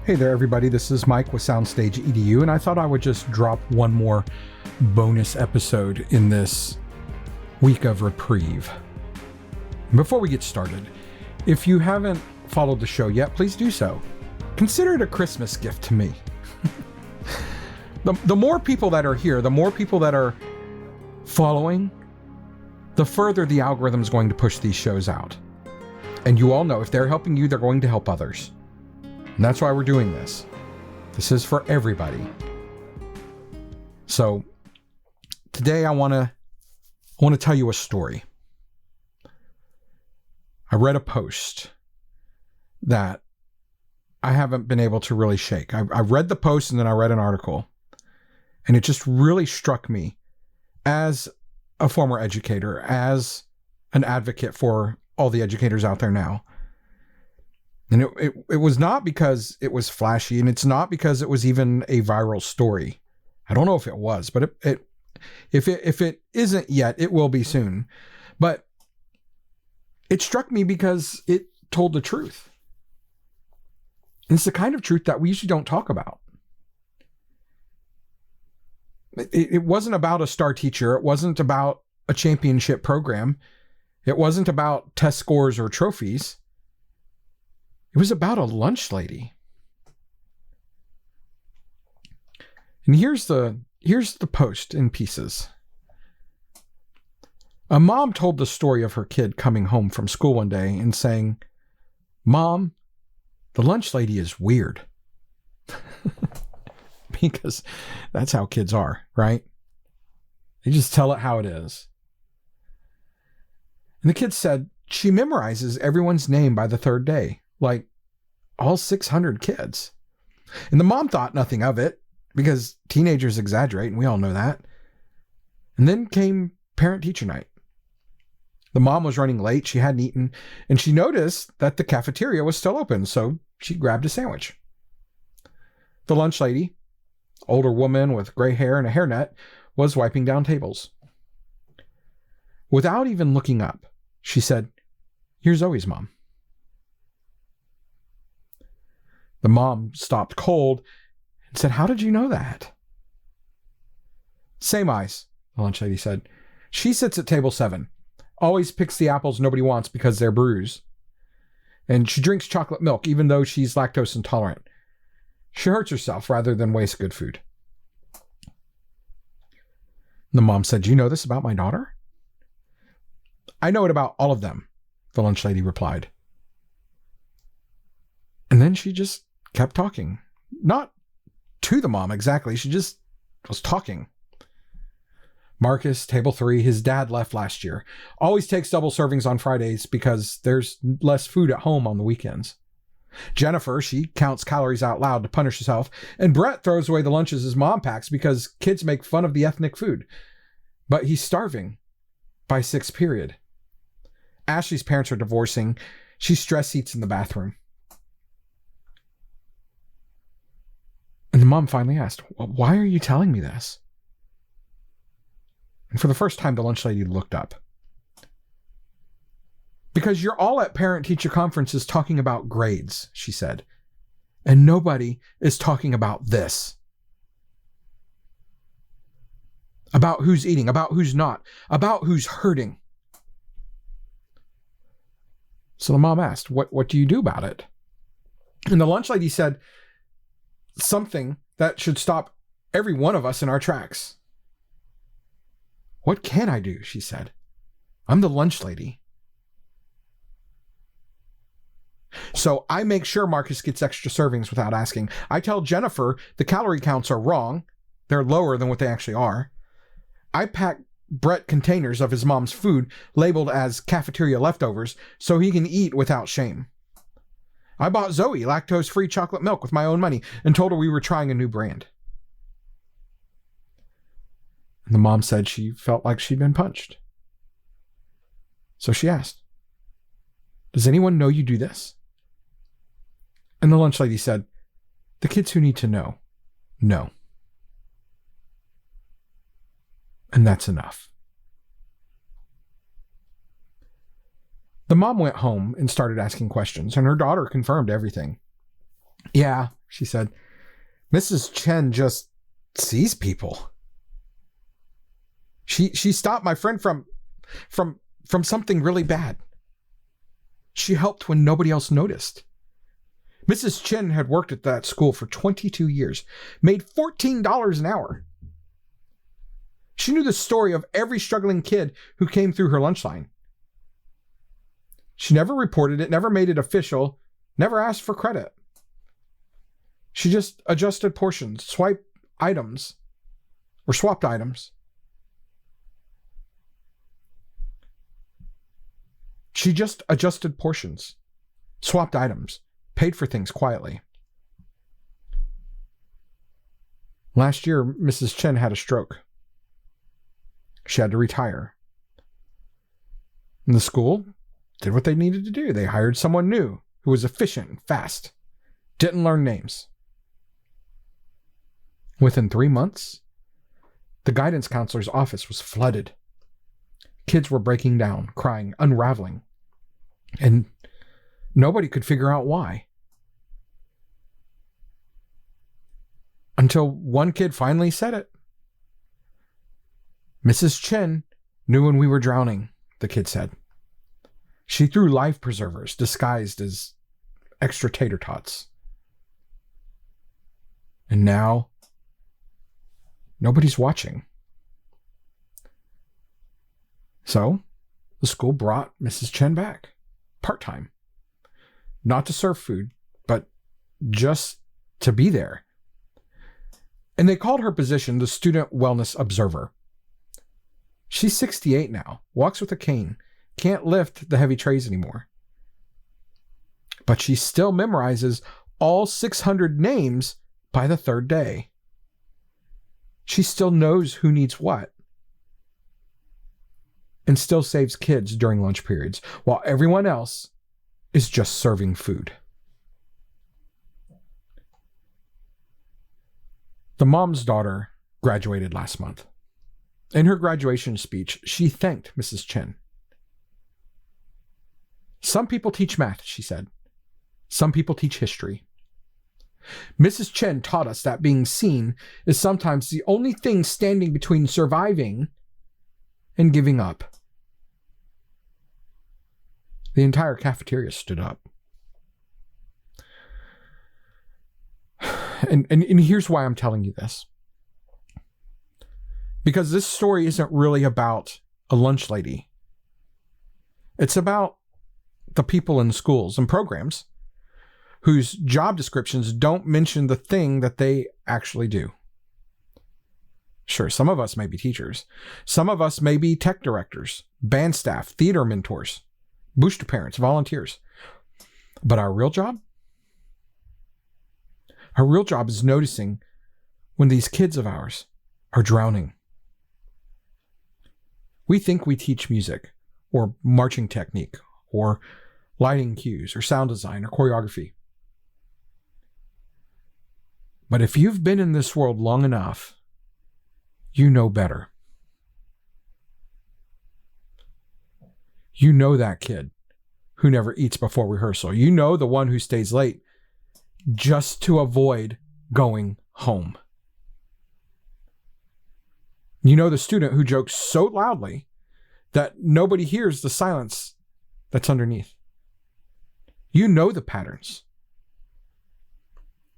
Hey there, everybody. This is Mike with Soundstage EDU, and I thought I would just drop one more bonus episode in this week of reprieve. Before we get started, if you haven't followed the show yet, please do so. Consider it a Christmas gift to me. The more people that are here, the more people that are following, the further the algorithm is going to push these shows out. And you all know if they're helping you, they're going to help others. And that's why we're doing this. This is for everybody. So today I want to tell you a story. I read a post that I haven't been able to really shake. I read the post and then I read an article, and it just really struck me as a former educator, as an advocate for all the educators out there now. And it was not because it was flashy, and it's not because it was even a viral story. I don't know if it was, but if it isn't yet, it will be soon. But it struck me because it told the truth. And it's the kind of truth that we usually don't talk about. It wasn't about a star teacher. It wasn't about a championship program. It wasn't about test scores or trophies. It was about a lunch lady. And here's the post in pieces. A mom told the story of her kid coming home from school one day and saying, "Mom, the lunch lady is weird." Because that's how kids are, right? They just tell it how it is. And the kid said, "She memorizes everyone's name by the third day. Like all 600 kids." And the mom thought nothing of it because teenagers exaggerate, and we all know that. And then came parent-teacher night. The mom was running late. She hadn't eaten, and she noticed that the cafeteria was still open, so she grabbed a sandwich. The lunch lady, older woman with gray hair and a hairnet, was wiping down tables. Without even looking up, she said, "You're Zoe's mom." The mom stopped cold and said, "How did you know that?" "Same eyes," the lunch lady said. "She sits at table 7. Always picks the apples nobody wants because they're bruised. And she drinks chocolate milk even though she's lactose intolerant. She hurts herself rather than waste good food." The mom said, "Do you know this about my daughter?" "I know it about all of them," the lunch lady replied. And then she just kept talking. Not to the mom exactly. She just was talking. "Marcus, table 3, his dad left last year. Always takes double servings on Fridays because there's less food at home on the weekends. Jennifer, she counts calories out loud to punish herself. And Brett throws away the lunches his mom packs because kids make fun of the ethnic food. But he's starving by 6th period. Ashley's parents are divorcing. She stress eats in the bathroom." And the mom finally asked, "Why are you telling me this?" And for the first time, the lunch lady looked up. "Because you're all at parent-teacher conferences talking about grades," she said. "And nobody is talking about this. About who's eating, about who's not, about who's hurting." So the mom asked, what do you do about it?" And the lunch lady said, "Something that should stop every one of us in our tracks." "What can I do?" she said. "I'm the lunch lady. So I make sure Marcus gets extra servings without asking. I tell Jennifer the calorie counts are wrong. They're lower than what they actually are. I pack Brett containers of his mom's food labeled as cafeteria leftovers so he can eat without shame. I bought Zoe lactose-free chocolate milk with my own money and told her we were trying a new brand." And the mom said she felt like she'd been punched. So she asked, "Does anyone know you do this?" And the lunch lady said, "The kids who need to know, know. And that's enough." The mom went home and started asking questions, and her daughter confirmed everything. Yeah, she said, Mrs. Chen just sees people. She stopped my friend from something really bad. She helped when nobody else noticed. Mrs. Chen had worked at that school for 22 years, made $14 an hour. She knew the story of every struggling kid who came through her lunch line. She never reported it, never made it official, never asked for credit. She just adjusted portions, swapped items. She just adjusted portions, swapped items, paid for things quietly. Last year, Mrs. Chen had a stroke. She had to retire. And the school did what they needed to do. They hired someone new who was efficient and fast, didn't learn names. Within 3 months, the guidance counselor's office was flooded. Kids were breaking down, crying, unraveling, and nobody could figure out why. Until one kid finally said it. Mrs. Chen knew when we were drowning, the kid said. She threw life preservers disguised as extra tater tots. And now, nobody's watching. So, the school brought Mrs. Chen back, part-time. Not to serve food, but just to be there. And they called her position the Student Wellness Observer. She's 68 now, walks with a cane, can't lift the heavy trays anymore. But she still memorizes all 600 names by the third day. She still knows who needs what. And still saves kids during lunch periods, while everyone else is just serving food. The mom's daughter graduated last month. In her graduation speech, she thanked Mrs. Chen. Some people teach math, she said. Some people teach history. Mrs. Chen taught us that being seen is sometimes the only thing standing between surviving and giving up. The entire cafeteria stood up. And here's why I'm telling you this. Because this story isn't really about a lunch lady. It's about the people in schools and programs whose job descriptions don't mention the thing that they actually do. Sure, some of us may be teachers. Some of us may be tech directors, band staff, theater mentors, booster parents, volunteers. But our real job? Our real job is noticing when these kids of ours are drowning. We think we teach music, or marching technique, or lighting cues, or sound design, or choreography. But if you've been in this world long enough, you know better. You know that kid who never eats before rehearsal. You know the one who stays late just to avoid going home. You know the student who jokes so loudly that nobody hears the silence that's underneath. You know the patterns.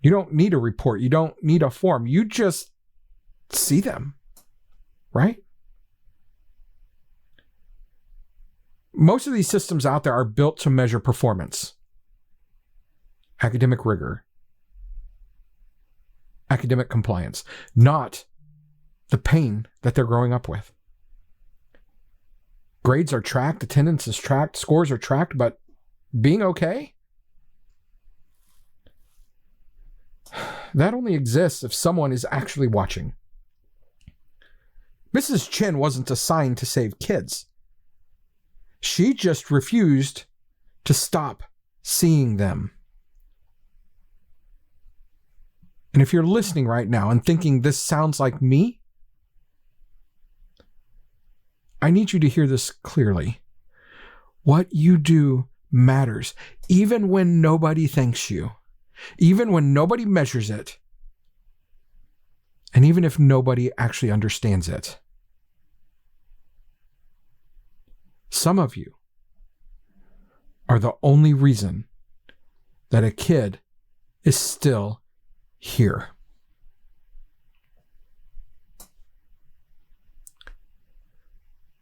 You don't need a report. You don't need a form. You just see them, right? Most of these systems out there are built to measure performance, academic rigor, academic compliance, not the pain that they're growing up with. Grades are tracked, attendance is tracked, scores are tracked, but being okay? That only exists if someone is actually watching. Mrs. Chen wasn't assigned to save kids. She just refused to stop seeing them. And if you're listening right now and thinking this sounds like me, I need you to hear this clearly. What you do matters, even when nobody thanks you, even when nobody measures it, and even if nobody actually understands it. Some of you are the only reason that a kid is still here.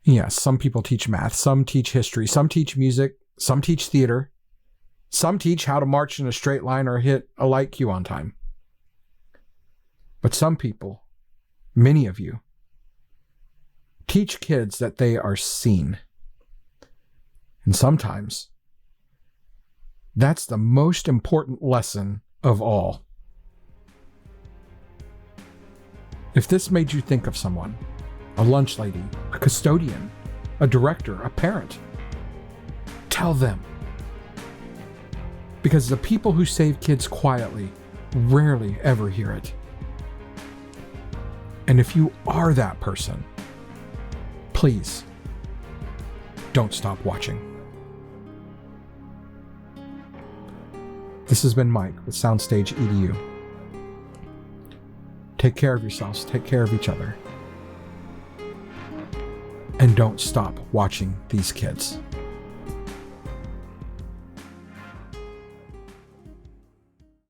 Yes, some people teach math, some teach history, some teach music, some teach theater, some teach how to march in a straight line or hit a light cue on time. But some people, many of you, teach kids that they are seen. And sometimes, that's the most important lesson of all. If this made you think of someone, a lunch lady, a custodian, a director, a parent, tell them. Because the people who save kids quietly rarely ever hear it. And if you are that person, please don't stop watching. This has been Mike with Soundstage EDU. Take care of yourselves, take care of each other, and don't stop watching these kids.